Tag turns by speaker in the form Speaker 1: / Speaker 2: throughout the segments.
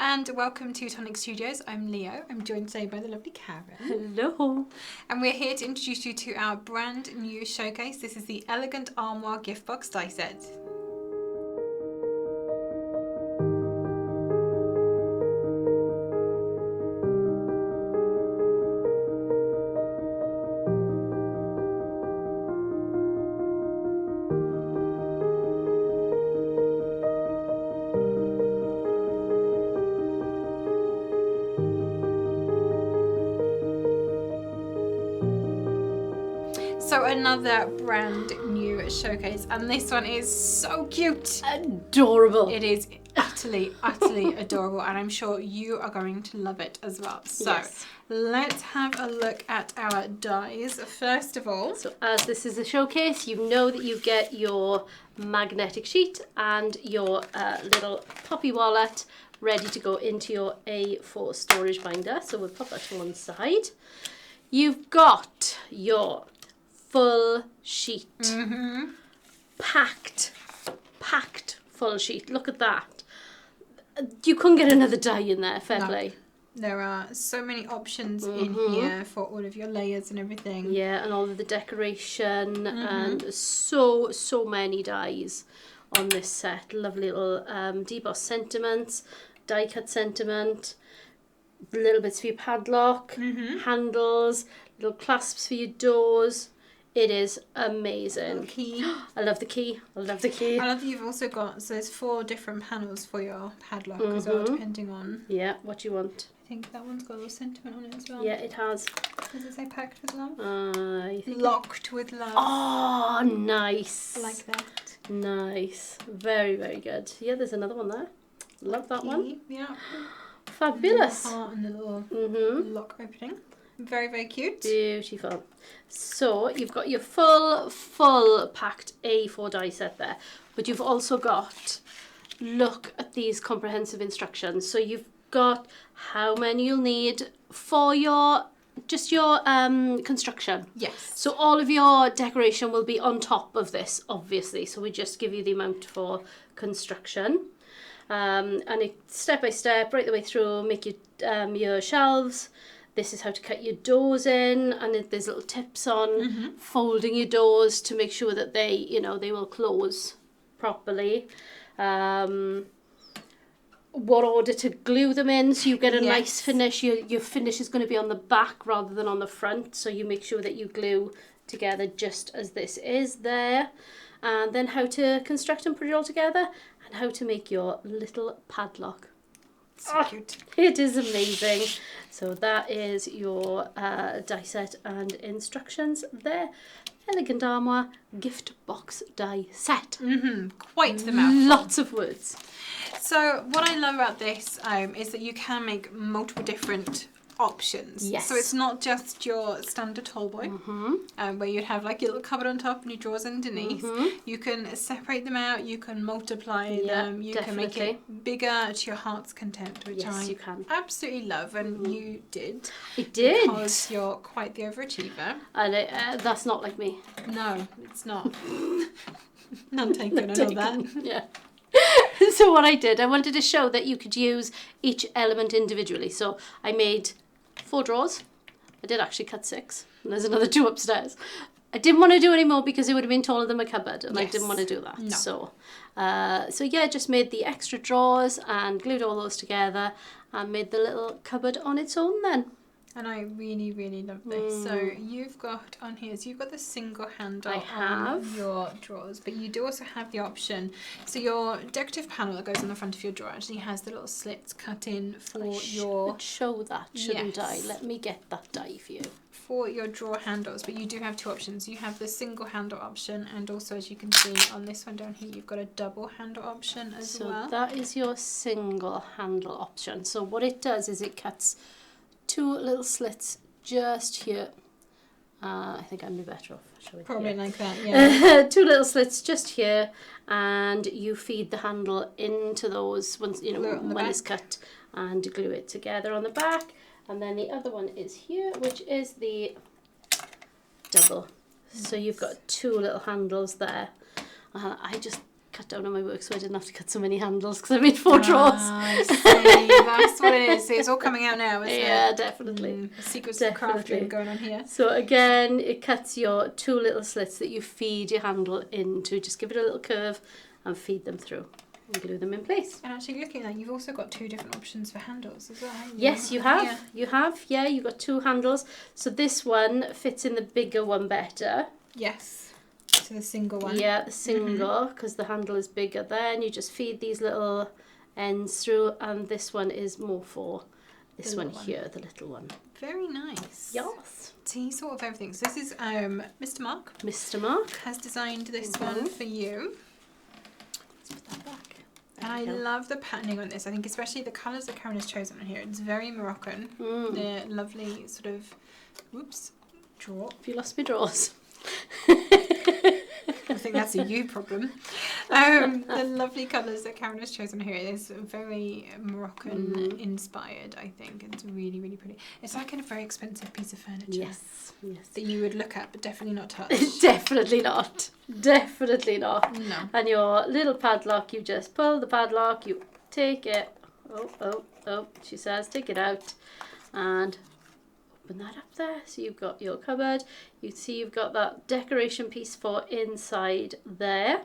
Speaker 1: and welcome to Tonic Studios. I'm Leo. I'm joined today by the lovely Karen.
Speaker 2: Hello.
Speaker 1: And we're here to introduce you to our brand new showcase. This is the Elegant Armoire Gift Box die set. So another brand new showcase, and this one is so cute.
Speaker 2: Adorable.
Speaker 1: It is utterly adorable, and I'm sure you are going to love it as well. So
Speaker 2: Yes.
Speaker 1: Let's have a look at our dies. First of all,
Speaker 2: So as this is a showcase, you know that you get your magnetic sheet and your little poppy wallet ready to go into your A4 storage binder. So we'll pop that to one side. You've got your full sheet. Packed full sheet. Look at that. You couldn't get another die in there, fair play.
Speaker 1: There are so many options in here for all of your layers and everything.
Speaker 2: Yeah, and all of the decoration and so many dies on this set. Lovely little debossed sentiments, die cut sentiment, little bits for your padlock, handles, little clasps for your doors. It is amazing.
Speaker 1: Key.
Speaker 2: I love the key. I love the key.
Speaker 1: I love that you've also got, so there's 4 different panels for your padlock as well, depending on.
Speaker 2: Yeah, what you want.
Speaker 1: I think that one's got a little sentiment on it as well.
Speaker 2: Yeah, it has.
Speaker 1: Does it say packed with love?
Speaker 2: I think
Speaker 1: Locked with love.
Speaker 2: Oh, nice.
Speaker 1: Like that.
Speaker 2: Nice. Very, very good. Yeah, there's another one there. Love that one.
Speaker 1: Yeah.
Speaker 2: Fabulous.
Speaker 1: The heart and the little lock opening. Very, very cute.
Speaker 2: Beautiful. So you've got your full packed A4 die set there, but you've also got, look at these comprehensive instructions. So you've got how many you'll need for your construction.
Speaker 1: Yes.
Speaker 2: So all of your decoration will be on top of this, obviously. So we just give you the amount for construction. And it's step by step, right the way through, make your shelves. This is how to cut your doors in, and there's little tips on folding your doors to make sure that they will close properly. What order to glue them in, so you get a nice finish. Your finish is going to be on the back rather than on the front, so you make sure that you glue together just as this is there. And then how to construct and put it all together, and how to make your little padlock.
Speaker 1: So cute.
Speaker 2: It is amazing. So that is your die set and instructions there. Elegant Armoire Gift Box die set.
Speaker 1: Quite the mouthful.
Speaker 2: Lots of words.
Speaker 1: So what I love about this is that you can make multiple different options.
Speaker 2: Yes.
Speaker 1: So it's not just your standard tall boy, where you'd have like your little cupboard on top and your drawers underneath. You can separate them out, you can multiply them, you can make it bigger to your heart's content, which
Speaker 2: you can.
Speaker 1: absolutely love, and you did.
Speaker 2: I did.
Speaker 1: Because you're quite the overachiever.
Speaker 2: And that's not like me.
Speaker 1: No, it's not. None taken, I know that.
Speaker 2: Yeah. So what I did, I wanted to show that you could use each element individually. So I made 4 drawers. I did actually cut 6. And there's another 2 upstairs. I didn't want to do any more because it would have been taller than my cupboard, and I didn't want to do that.
Speaker 1: No.
Speaker 2: So yeah, just made the extra drawers and glued all those together and made the little cupboard on its own then.
Speaker 1: And I really, really love this. So you've got on here, so you've got the single handle on your drawers, but you do also have the option. So your decorative panel that goes on the front of your drawer actually has the little slits cut in for your...
Speaker 2: show that, shouldn't I? Let me get that die for you.
Speaker 1: For your drawer handles, but you do have 2 options. You have the single handle option, and also, as you can see on this one down here, you've got a double handle option as well.
Speaker 2: So that is your single handle option. So what it does is it cuts 2 little slits just here. I think I'd be better off showing
Speaker 1: Probably
Speaker 2: here.
Speaker 1: like that, yeah.
Speaker 2: 2 little slits just here, and you feed the handle into those once when it's cut, and glue it together on the back. And then the other one is here, which is the double. So you've got 2 little handles there. I just cut down on my work so I didn't have to cut so many handles because I made 4 drawers.
Speaker 1: I see. That's what it is. It's all coming out now, isn't it?
Speaker 2: Yeah, definitely.
Speaker 1: The secrets of crafting going on here.
Speaker 2: So again, it cuts your 2 little slits that you feed your handle into. Just give it a little curve and feed them through and glue them in place.
Speaker 1: And actually looking at that, you've also got 2 different options for handles as well, haven't you?
Speaker 2: Yes, you have. You have, yeah, you've got 2 handles. So this one fits in the bigger one better.
Speaker 1: Yes. So the single one.
Speaker 2: Yeah, the single, because the handle is bigger. Then you just feed these little ends through, and this one is more for this one here, the little one.
Speaker 1: Very nice.
Speaker 2: Yes.
Speaker 1: So he sort of everything. So this is Mr. Mark.
Speaker 2: Mr. Mark
Speaker 1: has designed this one for you.
Speaker 2: Let's put that back.
Speaker 1: And I love the patterning on this. I think especially the colours that Karen has chosen on here. It's very Moroccan. The lovely sort of, whoops, draw.
Speaker 2: Have you lost my drawers?
Speaker 1: I think that's a you problem. The lovely colours that Karen has chosen here is very Moroccan inspired, I think. It's really, really pretty. It's like a very expensive piece of furniture.
Speaker 2: Yes.
Speaker 1: That you would look at but definitely not touch.
Speaker 2: Definitely not. Definitely not.
Speaker 1: No.
Speaker 2: And your little padlock, you just pull the padlock, you take it. Oh, she says, take it out. And open that up there. So you've got your cupboard. You see you've got that decoration piece for inside there,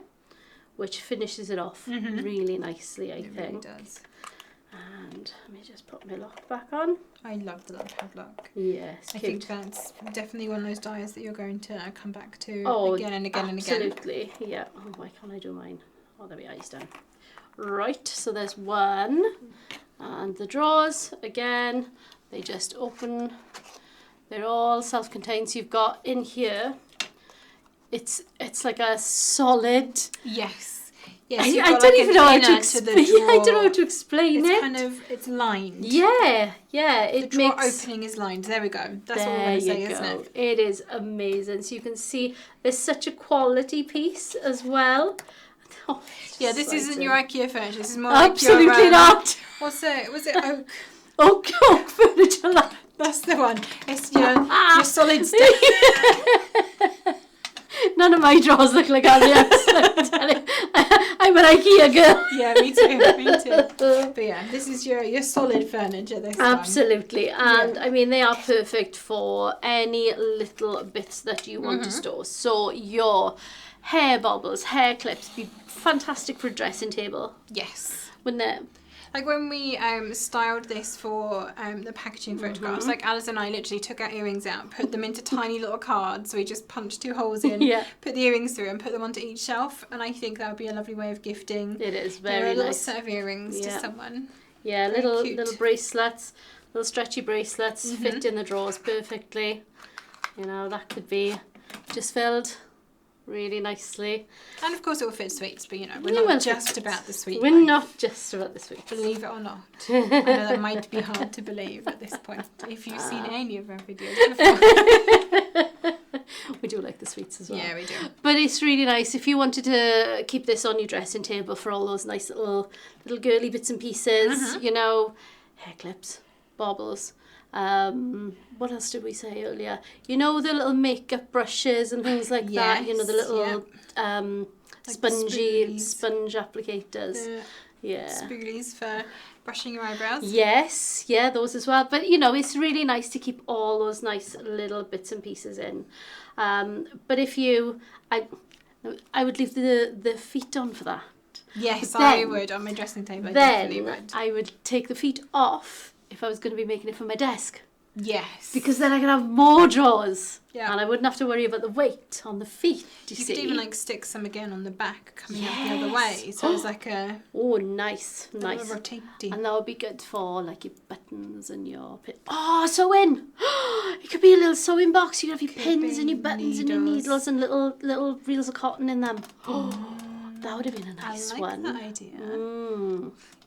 Speaker 2: which finishes it off really nicely, I think. It really
Speaker 1: does.
Speaker 2: And let me just put my lock back on.
Speaker 1: I love the little padlock.
Speaker 2: Yes,
Speaker 1: I think that's definitely one of those dies that you're going to come back to again and again and
Speaker 2: again.
Speaker 1: again.
Speaker 2: Absolutely, yeah. Oh, why can't I do mine? Oh, there we are, he's done. Right, so there's one. And the drawers, again, they just open. They're all self-contained. So you've got in here, it's like a solid.
Speaker 1: Yes.
Speaker 2: I don't even know how to explain. I don't know how to explain it.
Speaker 1: It's lined.
Speaker 2: Yeah.
Speaker 1: The drawer opening is lined. There we go. That's what we're going to say, isn't it?
Speaker 2: It is amazing. So you can see there's such a quality piece as well. Oh,
Speaker 1: yeah, this isn't your IKEA furniture. This is more
Speaker 2: absolutely
Speaker 1: like your,
Speaker 2: not.
Speaker 1: What's it? Was it oak?
Speaker 2: Oak furniture. That's
Speaker 1: the one. It's your solid stick.
Speaker 2: None of my drawers look like on the outside. I'm an IKEA girl.
Speaker 1: Yeah, me too. But yeah, this is your solid furniture. This
Speaker 2: absolutely, and I mean they are perfect for any little bits that you want to store. So your hair bobbles, hair clips, be fantastic for a dressing table.
Speaker 1: Yes,
Speaker 2: wouldn't it?
Speaker 1: Like when we styled this for the packaging photographs, like Alice and I literally took our earrings out, put them into tiny little cards. So we just punched 2 holes in, put the earrings through and put them onto each shelf. And I think that would be a lovely way of gifting.
Speaker 2: It is very nice.
Speaker 1: A little set of earrings to someone.
Speaker 2: Yeah, little bracelets, little stretchy bracelets fit in the drawers perfectly. You know, that could be just filled really nicely.
Speaker 1: And of course it will fit sweets, but you know, we're not just about the sweet
Speaker 2: We're not just about the sweets.
Speaker 1: Believe it or not. I know that might be hard to believe at this point, if you've seen any of our videos before.
Speaker 2: We do like the sweets as well.
Speaker 1: Yeah, we do.
Speaker 2: But it's really nice if you wanted to keep this on your dressing table for all those nice little girly bits and pieces, you know, hair clips, baubles. What else did we say earlier? You know, the little makeup brushes and things like that. You know, the little
Speaker 1: like
Speaker 2: sponge applicators.
Speaker 1: Spoolies for brushing your eyebrows.
Speaker 2: Yes, yeah, those as well. But you know, it's really nice to keep all those nice little bits and pieces in. But if I would leave the feet on for that.
Speaker 1: Yes, then, I would on my dressing table.
Speaker 2: I would take the feet off if I was going to be making it for my desk.
Speaker 1: Yes.
Speaker 2: Because then I can have more drawers.
Speaker 1: Yeah.
Speaker 2: And I wouldn't have to worry about the weight on the feet, you see.
Speaker 1: You could even like stick some again on the back coming out the other way. So it's like a...
Speaker 2: Oh, nice.
Speaker 1: Rotating.
Speaker 2: And that would be good for like your buttons and your... sewing. It could be a little sewing box. You could have your pins and your buttons and your needles and little reels of cotton in them. That would have been a nice one.
Speaker 1: I like that idea.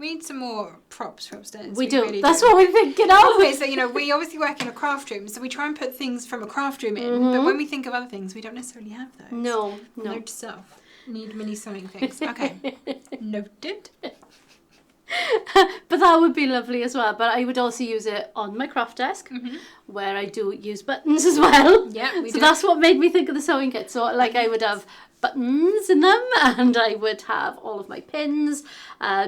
Speaker 1: We need some more props for upstairs.
Speaker 2: We do. Really That's what we're thinking of.
Speaker 1: Okay, so, you know, we obviously work in a craft room, so we try and put things from a craft room in, but when we think of other things, we don't necessarily have those.
Speaker 2: No.
Speaker 1: Note to self. Need mini sewing things. Okay. Noted.
Speaker 2: But that would be lovely as well. But I would also use it on my craft desk, where I do use buttons as well.
Speaker 1: Yeah, we do.
Speaker 2: So that's what made me think of the sewing kit. So like I would have buttons in them, and I would have all of my pins,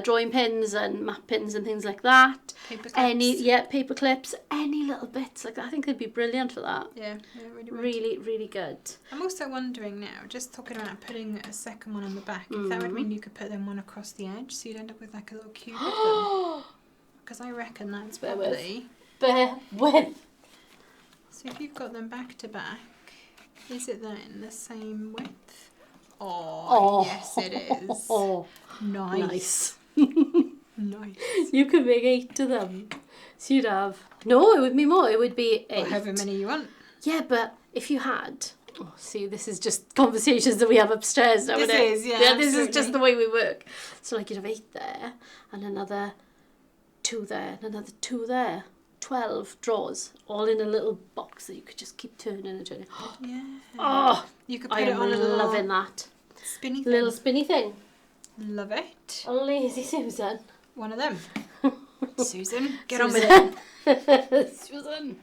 Speaker 2: drawing pins and map pins and things like that.
Speaker 1: Paper clips.
Speaker 2: Paper clips, any little bits like that. I think they'd be brilliant for that.
Speaker 1: Yeah, really,
Speaker 2: really, really good.
Speaker 1: I'm also wondering now, just talking about putting a second one on the back, if that would mean you could put them one across the edge, so you'd end up with like a little cube of them. Because I reckon that's probably...
Speaker 2: Bear with.
Speaker 1: So if you've got them back to back, is it then the same width? Oh, yes it is.
Speaker 2: Oh,
Speaker 1: nice. Nice.
Speaker 2: You could make 8 of them. So you'd have... No, it would be more. It would be 8.
Speaker 1: Or however many you want.
Speaker 2: Yeah, but if you had... Oh, see, this is just conversations that we have upstairs now, isn't it?
Speaker 1: This is, yeah,
Speaker 2: this is just the way we work. So like you'd have 8 there, and another 2 there, and another 2 there. 12 drawers, all in a little box that you could just keep turning and turning.
Speaker 1: Yeah.
Speaker 2: Oh,
Speaker 1: you could put it on a little
Speaker 2: loving that.
Speaker 1: Spinny thing.
Speaker 2: Little spinny thing.
Speaker 1: Love it.
Speaker 2: A lazy Susan.
Speaker 1: One of them. Susan, get on with it.
Speaker 2: Susan.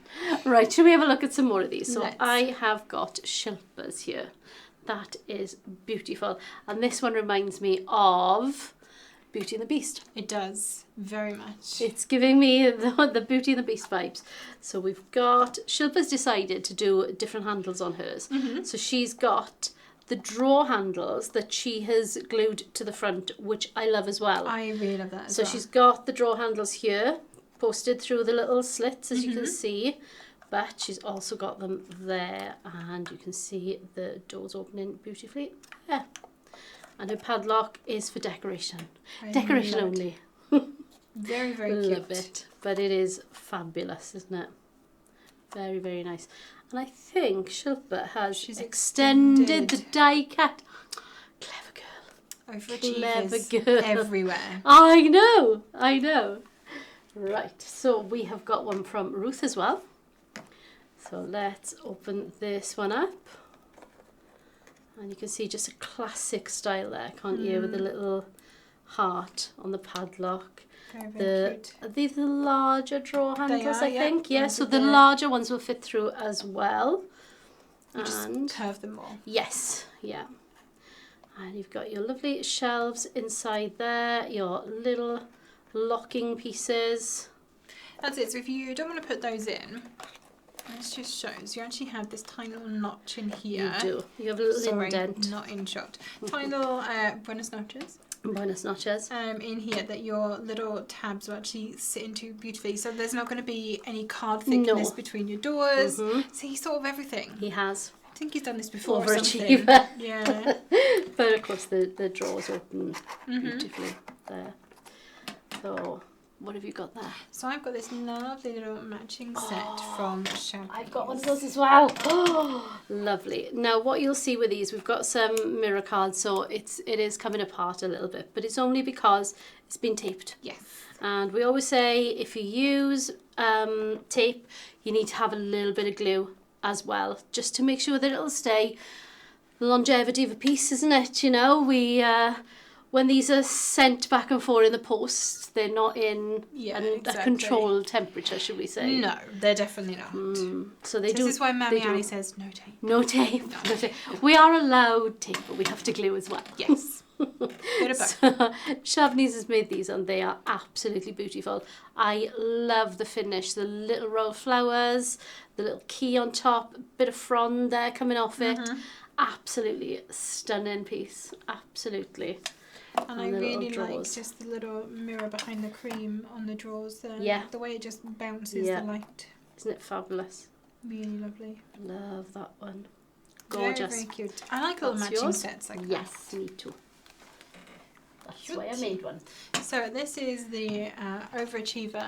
Speaker 2: Right, should we have a look at some more of these? So
Speaker 1: Let's.
Speaker 2: I have got shilpas here. That is beautiful. And this one reminds me of Beauty and the Beast.
Speaker 1: It does, very much.
Speaker 2: It's giving me the Beauty and the Beast vibes. So we've got, Shilpa's decided to do different handles on hers. So she's got the drawer handles that she has glued to the front, which I love as well.
Speaker 1: I really love that as
Speaker 2: So
Speaker 1: well.
Speaker 2: she's got the drawer handles here, posted through the little slits, as you can see. But she's also got them there, and you can see the doors opening beautifully. Yeah. And her padlock is for decoration. Decoration only.
Speaker 1: Very, very cute.
Speaker 2: Love it. But it is fabulous, isn't it? Very, very nice. And I think Shilpa has extended the die cut. Clever girl.
Speaker 1: Overachievers
Speaker 2: Clever girl.
Speaker 1: everywhere.
Speaker 2: I know. Right, so we have got one from Ruth as well. So let's open this one up. And you can see just a classic style there, can't you? With the little heart on the padlock.
Speaker 1: Very, very cute.
Speaker 2: Are these the larger drawer handles, I think? Yeah,
Speaker 1: Ones
Speaker 2: so
Speaker 1: with
Speaker 2: the larger ones will fit through as well.
Speaker 1: You just curve them more.
Speaker 2: Yes, yeah. And you've got your lovely shelves inside there, your little locking pieces.
Speaker 1: That's it. So if you don't want to put those in, this just shows you actually have this tiny little notch in here.
Speaker 2: You do. You have a little indent.
Speaker 1: Not in shot. Tiny little bonus notches.
Speaker 2: Bonus notches.
Speaker 1: In here that your little tabs will actually sit into beautifully. So there's not going to be any card thickness between your doors. So he's thought of everything.
Speaker 2: He has.
Speaker 1: I think he's done this before or something.
Speaker 2: Overachiever.
Speaker 1: Yeah.
Speaker 2: But of course the drawers open beautifully there. So what have you got there?
Speaker 1: So I've got this lovely little matching set from Champagne.
Speaker 2: I've got one of those as well. Oh, lovely. Now what you'll see with these, we've got some mirror cards, so it is coming apart a little bit, but it's only because it's been taped.
Speaker 1: Yes.
Speaker 2: And we always say if you use tape, you need to have a little bit of glue as well, just to make sure that it'll stay. The longevity of a piece, isn't it? You know, we when these are sent back and forth in the post, they're not in a controlled temperature, should we say?
Speaker 1: No, they're definitely not.
Speaker 2: So they do.
Speaker 1: This is why Mammy Ali says no tape.
Speaker 2: No tape. No tape. We are allowed tape, but we have to glue as well.
Speaker 1: Yes. Bit of both.
Speaker 2: So, Chavney's has made these, and they are absolutely beautiful. I love the finish. The little row of flowers, the little key on top, a bit of frond there coming off it. Absolutely stunning piece. Absolutely.
Speaker 1: And I really like just the little mirror behind the cream on the drawers there.
Speaker 2: Yeah.
Speaker 1: The way it just bounces the light.
Speaker 2: Isn't it fabulous?
Speaker 1: Really lovely.
Speaker 2: Love that one. Gorgeous.
Speaker 1: Very, very cute. I like little matching sets like that.
Speaker 2: Yes, me too. That's why I made one.
Speaker 1: So this is the overachiever.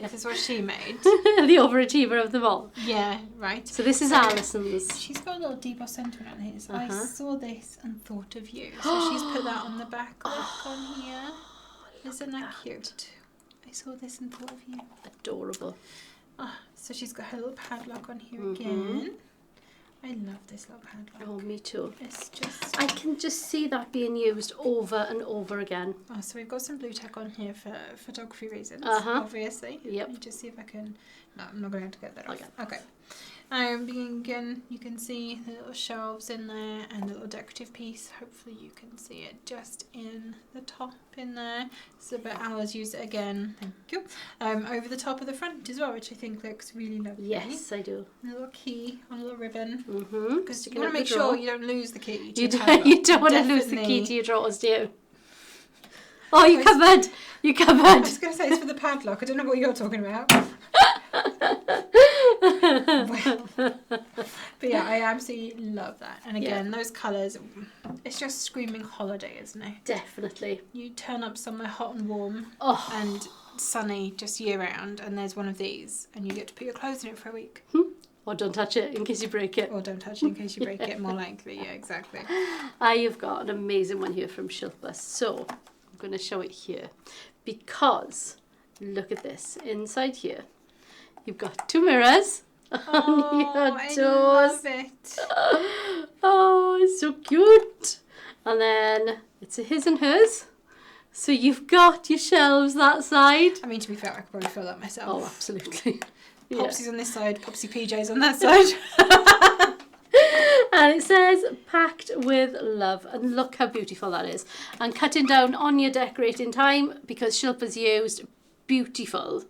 Speaker 1: This is what she made.
Speaker 2: The overachiever of them all.
Speaker 1: Yeah, right.
Speaker 2: So this is Alison's.
Speaker 1: She's got a little deboss sentiment on here. So I saw this and thought of you. So she's put that on the back on here. Isn't that cute? I saw this and thought of you.
Speaker 2: Adorable.
Speaker 1: So she's got her little padlock on here again. I love this little padlock.
Speaker 2: Oh, me too.
Speaker 1: It's just...
Speaker 2: I can just see that being used over and over again.
Speaker 1: Oh, so we've got some blue tack on here for photography reasons, obviously.
Speaker 2: Yep.
Speaker 1: Let me just see if I can... No, I'm not going to get that off. Okay. Again, you can see the little shelves in there and the little decorative piece. Hopefully you can see it just in the top in there. So, but Alice used it again, thank you, over the top of the front as well, which I think looks really lovely.
Speaker 2: Yes, I do.
Speaker 1: A little key on a little ribbon. Because you want to make sure you don't lose the key.
Speaker 2: You don't want to lose the key to your drawers, do you? Oh, you covered. I
Speaker 1: was going to say it's for the padlock. I don't know what you're talking about. But yeah, I absolutely love that. And again, those colours, it's just screaming holiday, isn't it?
Speaker 2: Definitely.
Speaker 1: You turn up somewhere hot and warm and sunny just year round, and there's one of these, and you get to put your clothes in it for a week.
Speaker 2: Or don't touch it in case you break it.
Speaker 1: Or don't touch it in case you break it, more likely. Yeah, exactly.
Speaker 2: I've got an amazing one here from Shilpa. So I'm going to show it here because look at this. Inside here, you've got 2 mirrors on your doors.
Speaker 1: I love it.
Speaker 2: Oh, it's so cute. And then it's a his and hers. So you've got your shelves that side.
Speaker 1: I mean, to be fair, I could probably fill that myself.
Speaker 2: Oh, absolutely.
Speaker 1: Popsy's on this side, Popsy PJ's on that side.
Speaker 2: And it says packed with love, and look how beautiful that is. And cutting down on your decorating time, because Shilpa's used beautiful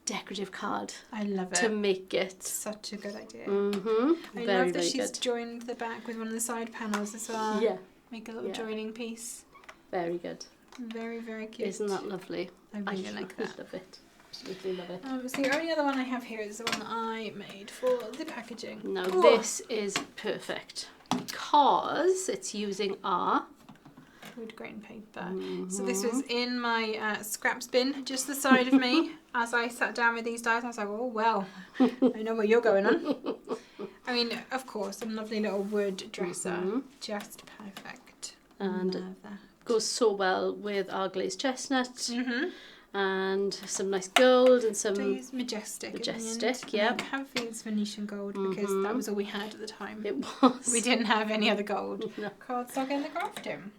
Speaker 2: decorative card.
Speaker 1: I love it.
Speaker 2: To make it.
Speaker 1: Such a good idea.
Speaker 2: I
Speaker 1: love that she's joined the back with one of the side panels as well.
Speaker 2: Yeah.
Speaker 1: Make a little joining piece.
Speaker 2: Very good.
Speaker 1: Very, very cute.
Speaker 2: Isn't that lovely?
Speaker 1: I really like that.
Speaker 2: Love it. Absolutely love it.
Speaker 1: So the only other one I have here is the one that I made for the packaging.
Speaker 2: Now this is perfect because it's using our
Speaker 1: wood grain paper. So this was in my scraps bin, just the side of me. As I sat down with these dies, I was like, oh well, I know where you're going on. I mean, of course, a lovely little wood dresser, just perfect.
Speaker 2: And it goes so well with our glazed chestnut. And some nice gold and some...
Speaker 1: I use majestic.
Speaker 2: Yeah.
Speaker 1: I have these Venetian gold because that was all we had at the time.
Speaker 2: It was.
Speaker 1: We didn't have any other gold.
Speaker 2: No.
Speaker 1: Cardstock and the crafting.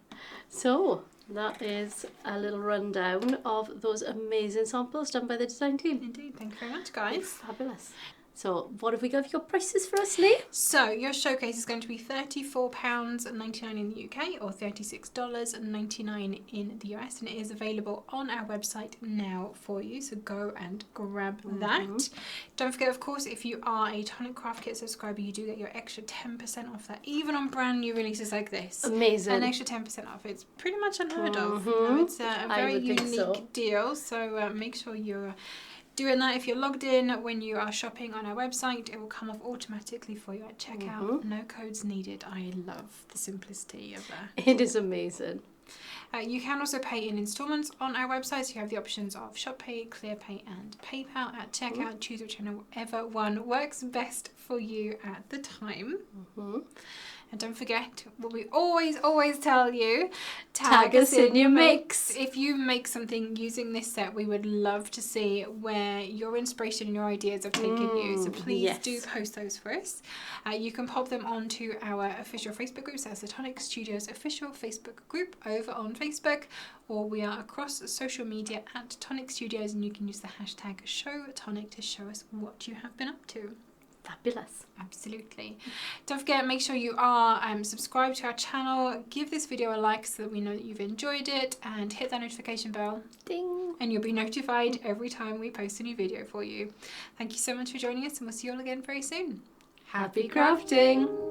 Speaker 2: So that is a little rundown of those amazing samples done by the design team.
Speaker 1: Indeed. Thank you very much, guys.
Speaker 2: Fabulous. So what have we got for your prices for us, Lee? So
Speaker 1: your showcase is going to be £34.99 in the UK or $36.99 in the US, and it is available on our website now for you, so go and grab that. Don't forget, of course, if you are a Tonic Craft Kit subscriber, you do get your extra 10% off that, even on brand new releases like this. Amazing. An extra 10% off. It's pretty much unheard of. You know, it's a very unique deal, so make sure you're doing that. If you're logged in when you are shopping on our website, it will come off automatically for you at checkout. No codes needed. I love the simplicity of that. It is amazing. You can also pay in instalments on our website, so you have the options of ShopPay, ClearPay and PayPal at checkout. Choose whichever one works best for you at the time. And don't forget what we always tell you, tag us in your mix. If you make something using this set, we would love to see where your inspiration and your ideas have taken you. So please do post those for us. You can pop them onto our official Facebook group. So that's the Tonic Studios official Facebook group over on Facebook, or we are across social media at Tonic Studios, and you can use the hashtag #ShowTonic to show us what you have been up to. Fabulous. Absolutely. Don't forget, make sure you are subscribed to our channel. Give this video a like so that we know that you've enjoyed it, and hit that notification bell. Ding. And you'll be notified every time we post a new video for you. Thank you so much for joining us, and we'll see you all again very soon. Happy crafting!